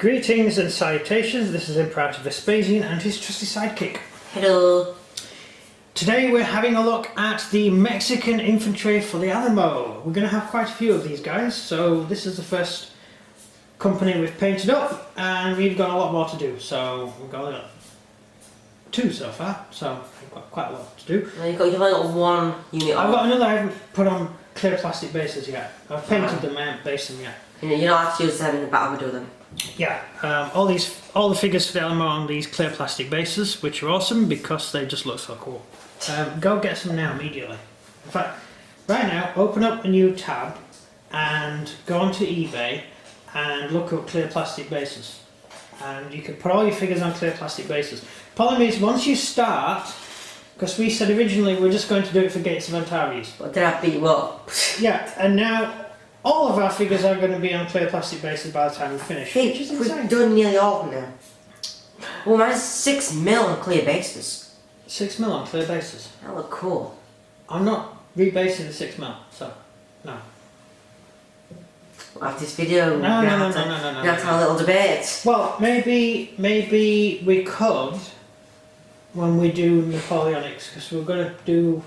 Greetings and salutations, this is Imperator Vespasian and his trusty sidekick. Hello. Today we're having a look at the Mexican infantry for the Alamo. We're going to have quite a few of these guys, so this is the first company we've painted up and we've got a lot more to do. So we've got two so far, so we've got quite a lot to do. Well, you've only got one unit on. I've got another I haven't put on clear plastic bases yet. I've painted them, I haven't based them yet. You don't have to use them in the battle with them. Yeah, all the figures for the Alamo on these clear plastic bases, which are awesome because they just look so cool. Go get some now immediately. In fact, right now, open up a new tab and go onto eBay and look up clear plastic bases. And you can put all your figures on clear plastic bases. Problem is, once you start, because we said originally we're just going to do it for Gates of Antares. But then I beat you up. Yeah, and now all of our figures are going to be on clear plastic bases by the time we finish, which is insane. We've done nearly all of them now. Well, mine's 6 mil on clear bases. 6 mil on clear bases. That look cool. I'm not rebasing the 6 mil, so no. After this video, No. we have to have a little debate. Well, maybe we could when we do Napoleonics, because we're going to do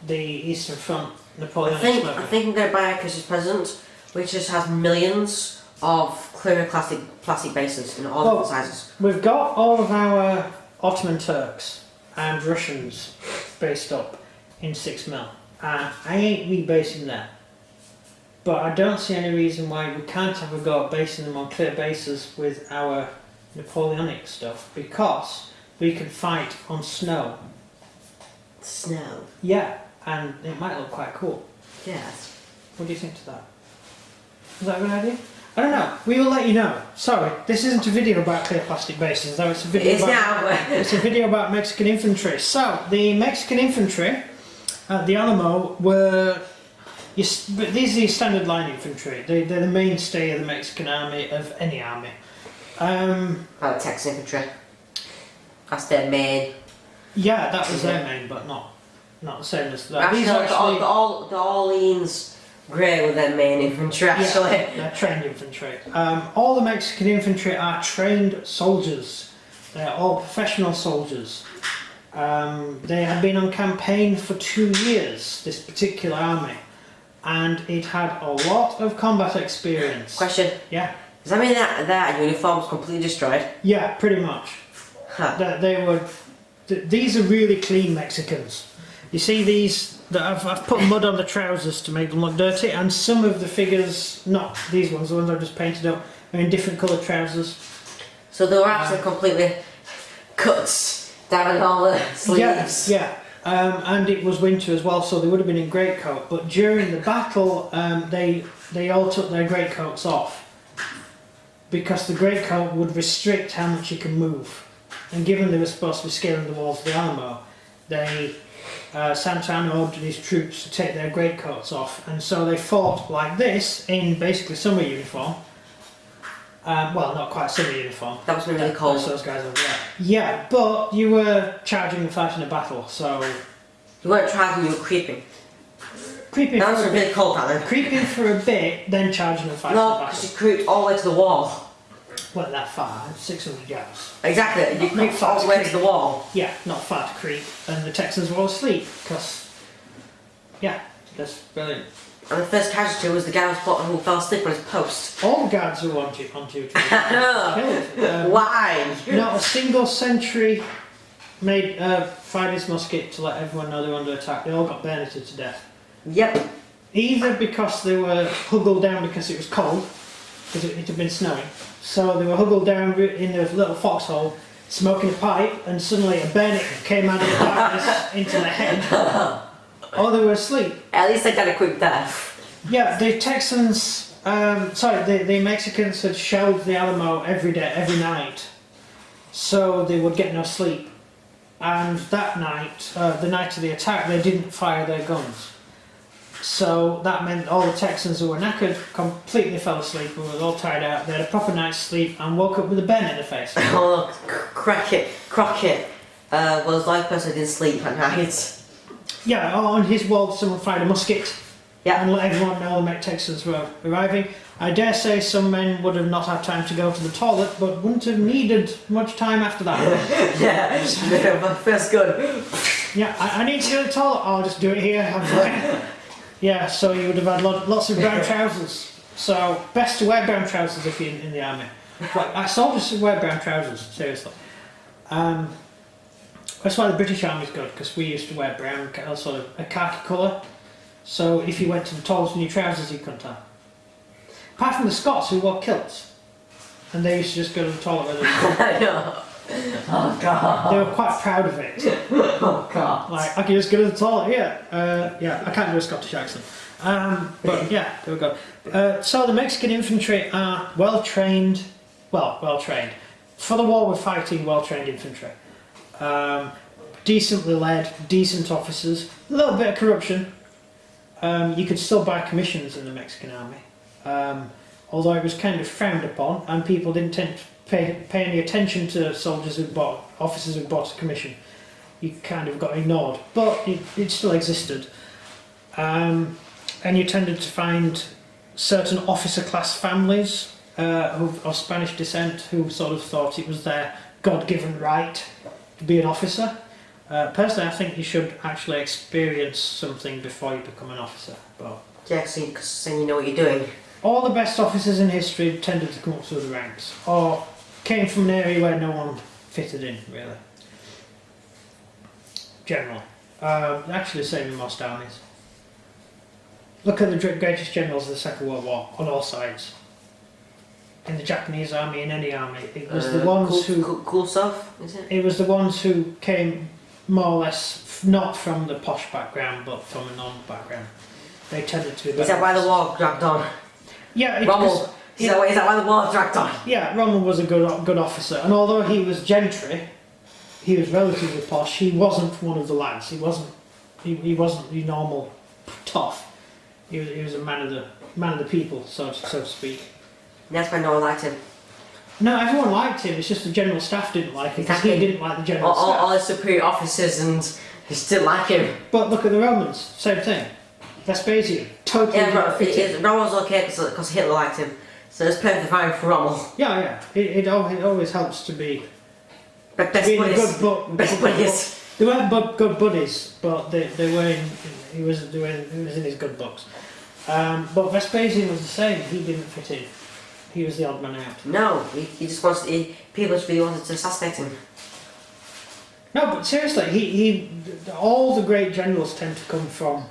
the Eastern Front Napoleonics. I think I'm going to buy a Christmas present, which just has millions of clear plastic bases in all different sizes. We've got all of our Ottoman Turks and Russians based up in 6 mil. I ain't rebasing that. But I don't see any reason why we can't have a go at basing them on clear bases with our Napoleonic stuff, because we can fight on snow. Snow? Yeah, and it might look quite cool. Yes. What do you think to that? Is that a good idea? I don't know. We will let you know. Sorry, this isn't a video about clear plastic bases, though. It's a video. It's a video about Mexican infantry. So the Mexican infantry at the Alamo were. These are your standard line infantry. They're the mainstay of the Mexican army, of any army. Like Texas infantry. That's their main. Yeah, that was their main, but not the same as that. Actually, the Orleans Grey were their main infantry, actually. Yeah, they're trained infantry. All the Mexican infantry are trained soldiers. They're all professional soldiers. They had been on campaign for 2 years, this particular army. And it had a lot of combat experience. Question. Yeah. Does that mean that uniform was completely destroyed? Yeah, pretty much. Huh. These are really clean Mexicans. You see these, I've put mud on the trousers to make them look dirty, and some of the figures, not these ones, the ones I've just painted up, are in different coloured trousers. So they were actually completely cut down all the sleeves? Yeah. And it was winter as well, so they would have been in greatcoat. But during the battle, they all took their greatcoats off because the greatcoat would restrict how much you can move. And given they were supposed to be scaling the walls of the Alamo, Santana ordered his troops to take their greatcoats off, and so they fought like this in basically summer uniform. Well, not quite summer uniform. That was really cold. Those guys over there. Yeah, but you were charging and fighting a battle, so. You weren't charging, you were creeping. Creeping. That was really cold, Alan. Creeping for a bit, then charging and fighting a No, battle. because you creeped all the way to the wall. Well, that far, 600 yards. Exactly, you creeped all the way to the wall. Yeah, not far to creep, and the Texans were all asleep because. Yeah, that's brilliant. And the first casualty was the guy who fell asleep on his post. All the guards who wanted killed. Why? Not a single sentry fired his musket to let everyone know they were under attack. They all got bayoneted to death. Yep. Either because they were huggled down because it was cold, because it had been snowing, so they were huggled down in a little foxhole, smoking a pipe, and suddenly a bayonet came out of the darkness into their head. Or they were asleep. At least they got a quick death. Yeah, the Texans, the Mexicans had shelled the Alamo every night, so they would get no sleep. And that night, the night of the attack, they didn't fire their guns. So that meant all the Texans who were knackered completely fell asleep and were all tired out. They had a proper night's sleep and woke up with a bayonet in their face. Oh, Crockett was like a person who didn't sleep at night. Yeah, on his wall someone fired a musket Yeah. and let everyone know the Texans were arriving. I dare say some men would have not had time to go to the toilet, but wouldn't have needed much time after that. Yeah, feels good. Yeah, I need to go to the toilet. I'll just do it here. I'm fine. Yeah, so you would have had lots of brown trousers. So best to wear brown trousers if you're in the army. Like soldiers should wear brown trousers. Seriously. That's why the British Army's good, because we used to wear brown, sort of a khaki colour. So if you went to the toilet in your trousers, you couldn't tell. Apart from the Scots who wore kilts, and they used to just go to the toilet with them. I know. Oh god. They were quite proud of it. Oh god. Like, I can just go to the toilet, yeah, I can't do a Scottish accent. But yeah, they were good. So the Mexican infantry are well trained. For the war we're fighting, well trained infantry. Decently led, decent officers, a little bit of corruption. You could still buy commissions in the Mexican army, although it was kind of frowned upon, and people didn't tend to pay any attention to officers who bought a commission. You kind of got ignored, but it still existed. And you tended to find certain officer class families of Spanish descent who sort of thought it was their God-given right to be an officer. Personally, I think you should actually experience something before you become an officer. But Yeah, because then you know what you're doing. all the best officers in history tended to come up through the ranks, or came from an area where no one fitted in, really. Generally. Actually, the same in most armies. Look at the greatest generals of the Second World War, on all sides. In the Japanese army, in any army, it was the ones cool stuff, is it? It was the ones who came more or less not from the posh background, but from a normal background. They tended to be better. Is that why the war dragged on? Yeah, Rommel. Is that why the war dragged on? Yeah, Rommel was a good officer, and although he was gentry, he was relatively posh. He wasn't one of the lads. He wasn't the normal tough. He was a man of the people, so to speak. That's why no one liked him. No, everyone liked him. It's just the general staff didn't like him because he didn't like the general staff. All the superior officers and just didn't like him. But look at the Romans, same thing. Vespasian, totally. Yeah, Rommel was okay because Hitler liked him, so it's perfect fine for Rommel. Yeah. It always helps to be. But best buddies. Best buddies. They weren't good buddies, but they were in. He was in his good books. But Vespasian was the same. He didn't fit in. He was the odd man out. No, he just wants people just really wanted to assassinate him. No, but seriously, all the great generals tend to come from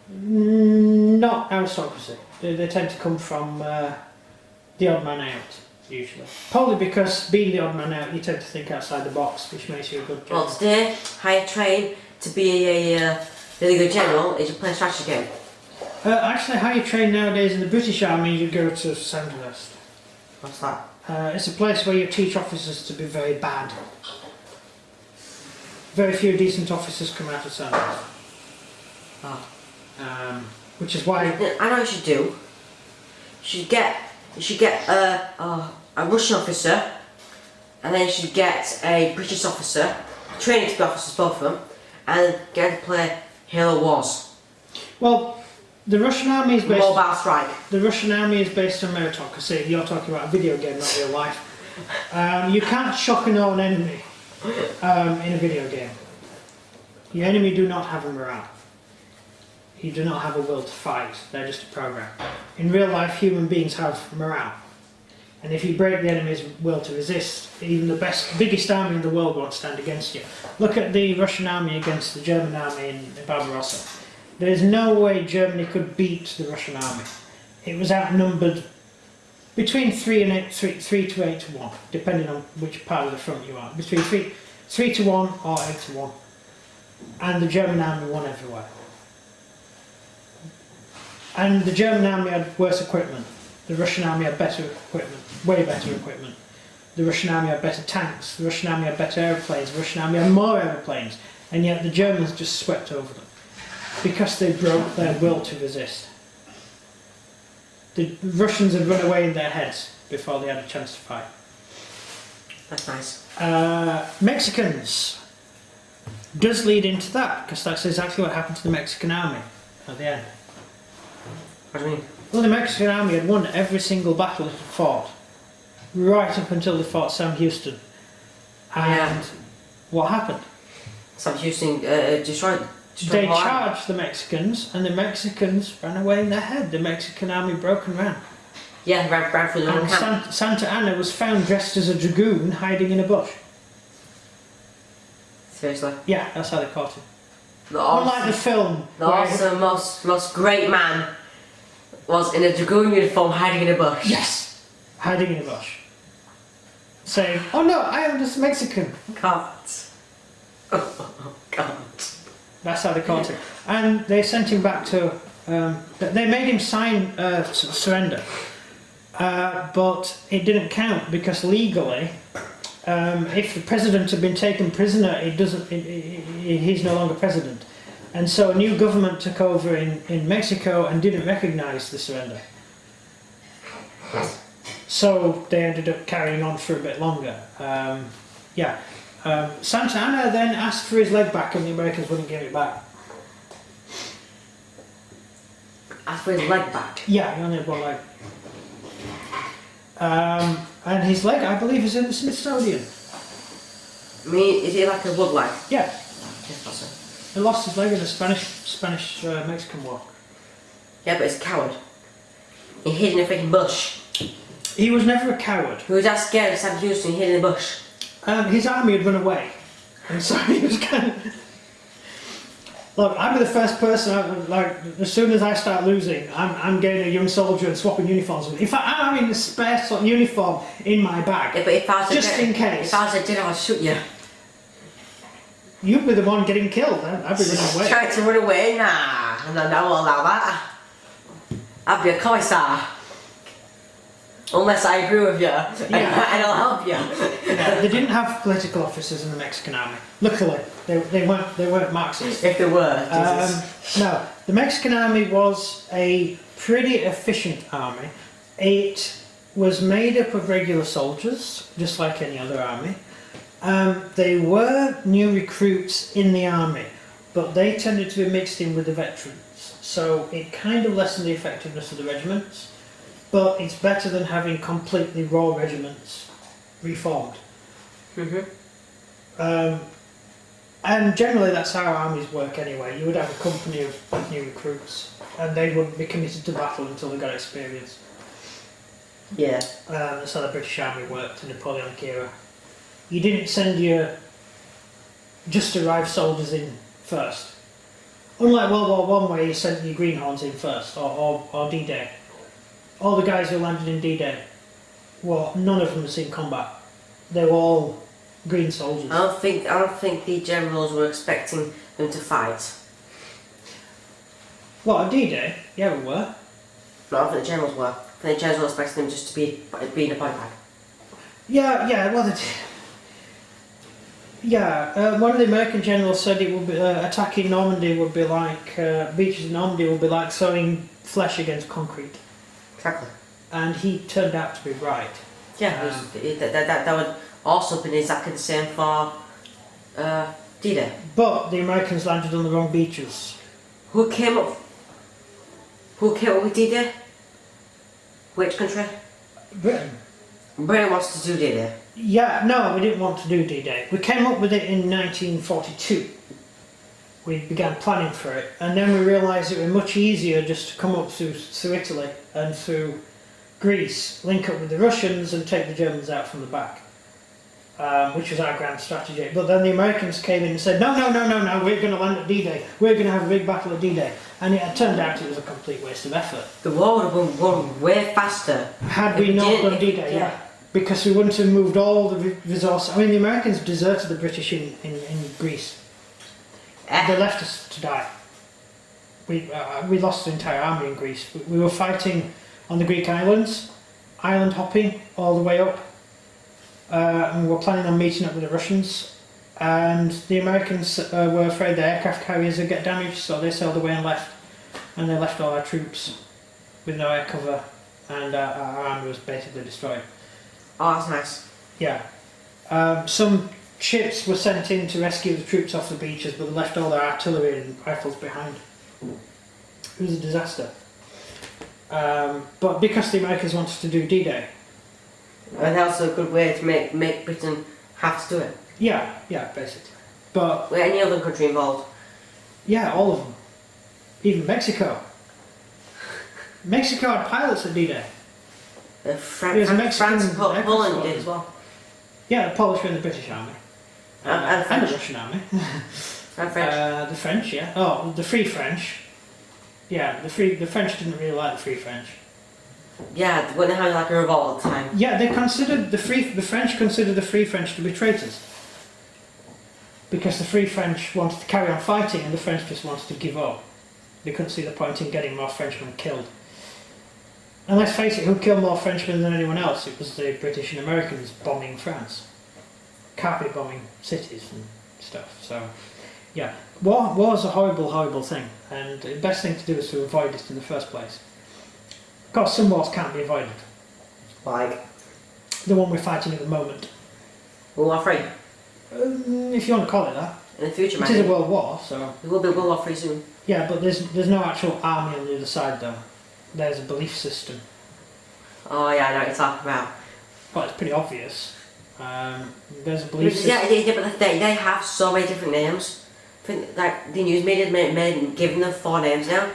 not aristocracy. They tend to come from the odd man out, usually. Probably because being the odd man out, you tend to think outside the box, which makes you a good general. Well, today, how you train to be a really good general is you play a strategy game. Actually, how you train nowadays in the British Army, you go to Sandhurst. What's that? It's a place where you teach officers to be very bad. Very few decent officers come out of Sandhurst. Oh. Which is why... I know what you should do. You should get a Russian officer, and then you should get a British officer, training to be officers, both of them, and get them to play Halo Wars. Well, the Russian army is based... Mobile Strike. The Russian army is based on meritocracy. You're talking about a video game, not real life. You can't shock and awe an enemy in a video game. Your enemy do not have a morale. You do not have a will to fight. They're just a program. In real life, human beings have morale. And if you break the enemy's will to resist, even the biggest army in the world won't stand against you. Look at the Russian army against the German army in Barbarossa. There's no way Germany could beat the Russian army. It was outnumbered between 3 to 8 to 1, depending on which part of the front you are. Between 3 to 1 or 8 to 1. And the German army won everywhere. And the German army had worse equipment. The Russian army had better equipment, way better equipment. The Russian army had better tanks. The Russian army had better aeroplanes. The Russian army had more aeroplanes. And yet the Germans just swept over them. Because they broke their will to resist. The Russians had run away in their heads before they had a chance to fight. That's nice. Mexicans does lead into that, because that's exactly what happened to the Mexican army at the end. What do you mean? Well, the Mexican army had won every single battle it had fought, right up until they fought Sam Houston. And what happened? Sam Houston destroyed They more. charged the Mexicans, and the Mexicans ran away in their head. The Mexican army broke and ran. Yeah, ran through the whole And camp. Santa Anna was found dressed as a dragoon hiding in a bush. Seriously. Yeah, that's how they caught him. The Unlike the film. The where- awesome, most great man was in a dragoon uniform hiding in a bush. Yes! Hiding in a bush. Saying, oh no, I am just Mexican. Can't. Oh, God. That's how they caught him. And they sent him back to... they made him sign surrender. But it didn't count because legally, if the president had been taken prisoner, he's no longer president. And so a new government took over in Mexico and didn't recognise the surrender. So they ended up carrying on for a bit longer. Santa Anna then asked for his leg back and the Americans wouldn't give it back. Asked for his leg back. Yeah, he only had one leg. And his leg, I believe, is in the Smithsonian. I mean, is he like a wood leg? Yeah, Yes, that's it. he lost his leg in the Spanish-Mexican War. Yeah, but he's a coward. He hid in a freaking bush. He was never a coward. He was that scared of Sam Houston, he hid in the bush. His army had run away, and so he was kind of... Look, I'm the first person, like, as soon as I start losing, I'm getting a young soldier and swapping uniforms with him. In fact, I'm having a spare uniform in my bag, Yeah, but if I was just in case. If I was a dinner, I'd shoot you. You'd be the one getting killed, I'd be running away. Trying to run away? Nah, no, I won't allow that. I'd be a commissar. Unless I agree with you, and I'll help you. They didn't have political officers in the Mexican army. Luckily, they weren't Marxists. If there were, Jesus. No, the Mexican army was a pretty efficient army. It was made up of regular soldiers, just like any other army. They were new recruits in the army, but they tended to be mixed in with the veterans. So it kind of lessened the effectiveness of the regiments. But it's better than having completely raw regiments reformed. And generally that's how armies work anyway. You would have a company of new recruits and they wouldn't be committed to battle until they got experience. Yeah. That's how the British Army worked in the Napoleonic era. You didn't send your just arrived soldiers in first. Unlike World War I where you sent your greenhorns in first, or D-Day. All the guys who landed in D-Day, well, none of them had seen combat. They were all green soldiers. I don't think the generals were expecting them to fight. What, at D-Day? Yeah, we were. No, I don't think the generals were. I think the generals were expecting them just to be in a body bag. Yeah, well, one of the American generals said it would be, attacking Normandy would be like, beaches in Normandy would be like sewing flesh against concrete. Exactly. And he turned out to be right. Yeah, that would also be exactly the same for D-Day. But the Americans landed on the wrong beaches. Who came up with D-Day? Which country? Britain. Britain wants to do D-Day. Yeah, no, we didn't want to do D-Day. We came up with it in 1942. We began planning for it, and then we realised it would be much easier just to come up through Italy and through Greece, link up with the Russians and take the Germans out from the back, which was our grand strategy. But then the Americans came in and said, no, we're going to land at D-Day. We're going to have a big battle at D-Day. And it turned out it was a complete waste of effort. The war would have been won way faster. Had we not done D-Day, yeah. Because we wouldn't have moved all the resources. I mean, the Americans deserted the British in Greece. They left us to die. We lost the entire army in Greece. We were fighting on the Greek islands, island hopping all the way up, and we were planning on meeting up with the Russians. And the Americans were afraid the aircraft carriers would get damaged, so they sailed away and left. And they left all our troops with no air cover, and our army was basically destroyed. Oh, that's nice. Yeah. Some ships were sent in to rescue the troops off the beaches, but they left all their artillery and rifles behind. It was a disaster. But because the Americans wanted to do D-Day. And that's a good way to make Britain have to do it. Yeah, basically. But Were any other country involved? yeah, all of them. Even Mexico. Mexico had pilots at D-Day. France and Poland did as well. Yeah, the Polish were in the British Army. And the French. Russian Army. And French. The French, yeah. Oh, the Free French. Yeah, the French didn't really like the Free French. Yeah, when they had like a revolt at the time. Yeah, they considered the French considered the Free French to be traitors. Because the Free French wanted to carry on fighting and the French just wanted to give up. They couldn't see the point in getting more Frenchmen killed. And let's face it, who killed more Frenchmen than anyone else? It was the British and Americans bombing France. Carpet bombing cities and stuff. So, yeah. War's a horrible, horrible thing. And the best thing to do is to avoid it in the first place. Of course, some wars can't be avoided. Like The one we're fighting at the moment. World War Three. If you want to call it that. In the future, It is a world war, so... There will be World War Three soon. Yeah, but there's no actual army on the other side though. There's a belief system. Oh yeah, I know what you're talking about. Well, it's pretty obvious. There's a belief system. Yeah, but they have so many different names. I think like the news media made giving them 4 names now.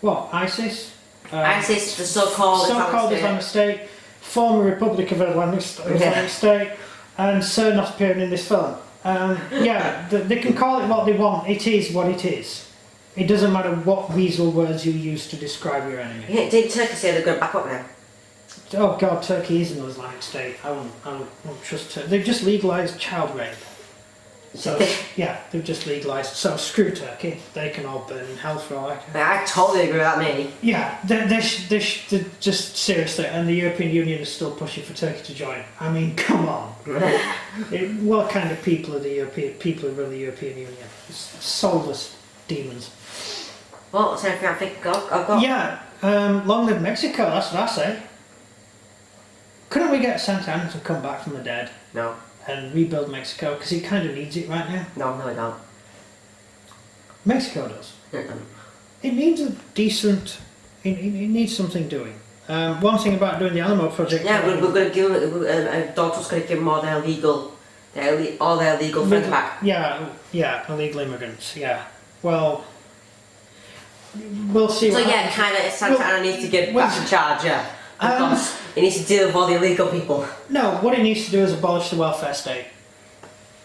What, ISIS? ISIS, the so-called Islamic State, former Republic of Islamic State, and Sir not appearing in this film. Yeah, they can call it what they want. It is what it is. It doesn't matter what weasel words you use to describe your enemy. Yeah, did Turkey say they're going back up now? Oh God, Turkey is an Islamic State. I won't trust Turkey. They've just legalised child rape. So yeah, they've just legalised. So screw Turkey. They can all burn in hell for all I care. I totally agree with that, mate. Yeah, they're just seriously, and the European Union is still pushing for Turkey to join. I mean, come on. What kind of people are the European people who run the European Union? It's soulless demons. Well, that's everything I think I've got. Yeah, long live Mexico. That's what I say. Couldn't we get Santana to come back from the dead? No. And rebuild Mexico, because it kind of needs it right now. No, I don't. Mexico does. It needs a decent. It needs something doing. One thing about doing the Alamo project. Yeah, we're going to give Donald's going to give them all their legal friends back. Yeah, illegal immigrants. Yeah. Well, we'll see. So what yeah, happens. kind of Santana needs to get back in charge. Yeah. Because he needs to deal with all the illegal people. No, what it needs to do is abolish the welfare state.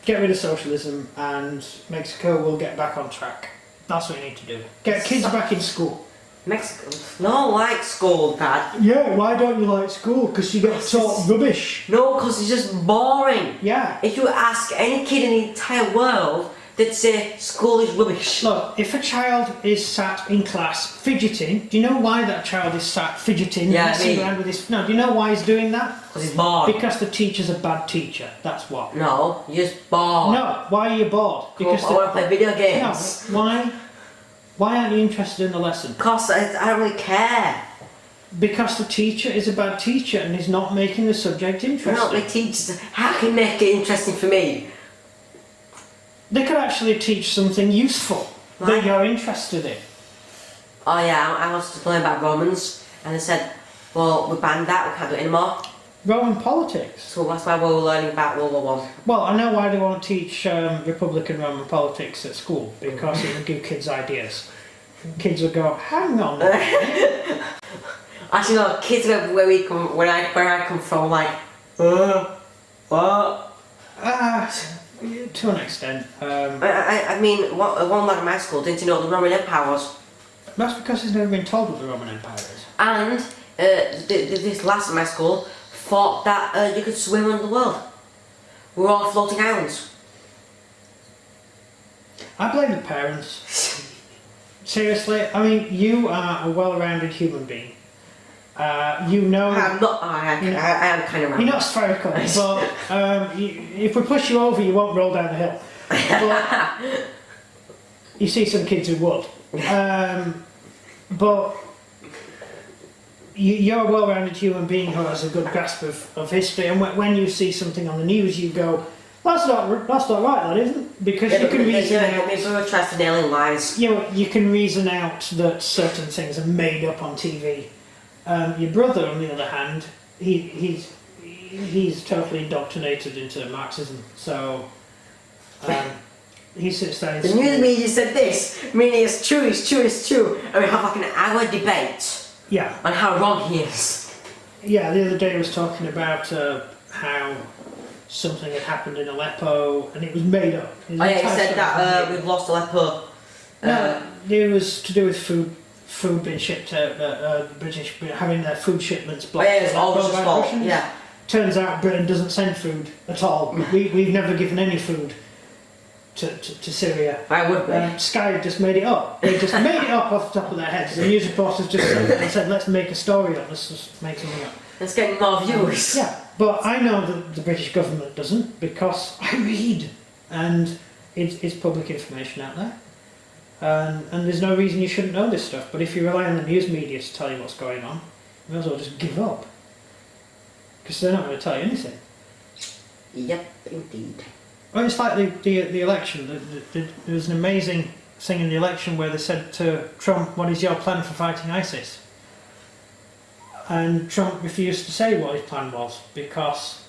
Get rid of socialism, and Mexico will get back on track. That's what you need to do. Get kids back in school. Mexico? No, like school, Dad. Yeah, why don't you like school? Because you get taught rubbish. No, because it's just boring. Yeah. If you ask any kid in the entire world, they'd say school is rubbish. Look, if a child is sat in class fidgeting, do you know why that child is sat fidgeting? Yeah, messing around with his... No, do you know why he's doing that? Because he's bored. Because the teacher's a bad teacher. That's what. No, you're just bored. No, why are you bored? Because I want to play video games. No, why? Why aren't you interested in the lesson? Because I don't really care. Because the teacher is a bad teacher and is not making the subject interesting. Not my teachers. How can you make it interesting for me? They could actually teach something useful that you're interested in. Oh yeah, I wanted to learn about Romans, and they said, well, we banned that, we can't do it anymore. Roman politics. So that's why we were learning about World War One. Well, I know why they won't teach Republican Roman politics at school, because it will give kids ideas. Kids will go, hang on a minute. Actually, no, kids where I come from, like, what? To an extent. I mean, one lad at my school didn't know what the Roman Empire was. That's because he's never been told what the Roman Empire is. And this last at my school thought that you could swim under the world. We're all floating islands. I blame the parents. Seriously, I mean, you are a well-rounded human being. You know... I'm not... I am kind of round. You're not spherical, but if we push you over, you won't roll down the hill. But you see some kids who would. But you're a well-rounded human being who has a good grasp of history, and when you see something on the news, you go, that's not right, that isn't, because you can reason out. Maybe we're interested in alien lies. You can reason out that certain things are made up on TV. Your brother, on the other hand, he's totally indoctrinated into Marxism. So he sits there. The news media said this, meaning it's true, and we have like an hour debate. Yeah. On how wrong he is. Yeah, the other day I was talking about how something had happened in Aleppo, and it was made up. Oh yeah, he said that we've lost Aleppo. No, it was to do with food being shipped out, the British having their food shipments blocked. Oh yeah, it's all by Russia's fault. Russians. Yeah. Turns out Britain doesn't send food at all. We've never given any food to Syria. I would be. Sky just made it up. They just made it up off the top of their heads. The news reporters just said, let's make a story on this, just make something up. It's getting more views. Yeah, but I know that the British government doesn't, because I read, and it's public information out there. And there's no reason you shouldn't know this stuff, but if you rely on the news media to tell you what's going on, you may as well just give up. Because they're not going to tell you anything. Yep, indeed. Well, it's like the election. There was an amazing thing in the election where they said to Trump, what is your plan for fighting ISIS? And Trump refused to say what his plan was, because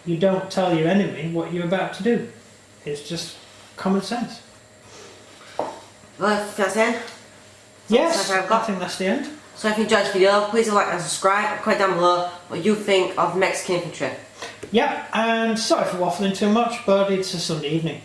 you don't tell your enemy what you're about to do. It's just common sense. Well, if that's it. Yes, I think that's the end. So if you enjoyed this video, please like and subscribe. Comment down below what you think of Mexican infantry. Yeah, and sorry for waffling too much, but it's a Sunday evening.